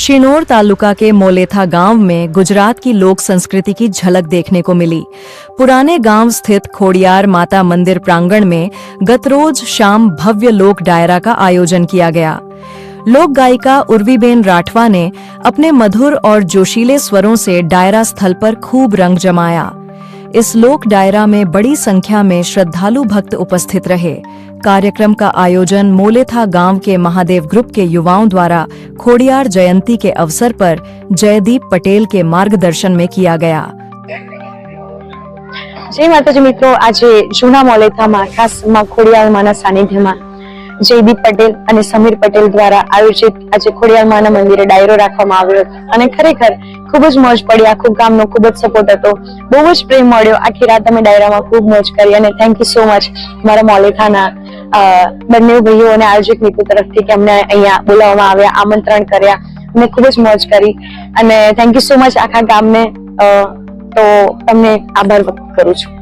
शिनोर तालुका के मोलेथा गांव में गुजरात की लोक संस्कृति की झलक देखने को मिली। पुराने गांव स्थित खोड़ियार माता मंदिर प्रांगण में गत रोज शाम भव्य लोक डायरा का आयोजन किया गया। लोक गायिका उर्वीबेन राठवा ने अपने मधुर और जोशीले स्वरों से डायरा स्थल पर खूब रंग जमाया। इस लोक डायरा में बड़ी संख्या में श्रद्धालु भक्त उपस्थित रहे। कार्यक्रम का आयोजन मोलेथा गांव के महादेव ग्रुप के युवाओं द्वारा खोड़ियार जयंती के अवसर पर जयदीप पटेल के मार्गदर्शन में किया गया। जय माताजी मित्रों, आज जूना मोलेथा में खास खोड़ियार माना सानिध्य में जयदीप पटेल और समीर पटेल द्वारा आयोजित आज खोड़ियार माना मंदिरे डायरो राखवामां आव्यो हतो। खरेखर खूब ज मौज पड़ी। आखो गामनो खूब ज सपोर्ट हतो, बहु ज प्रेम मळ्यो। आखी रात अमे डायरामां खूब मौज करी आणि थैंक यू सो मच मारा मोलेथाना बंने भाईओ અને આયોજક મિત્રો તરફથી કે અમને અહીંયા બોલાવવામાં આવ્યા, આમંત્રણ કર્યા અને ખૂબ જ મોજ કરી અને થેન્ક યુ સો મચ આખા ગામને। તો તમને આભાર વ્યક્ત કરું છું।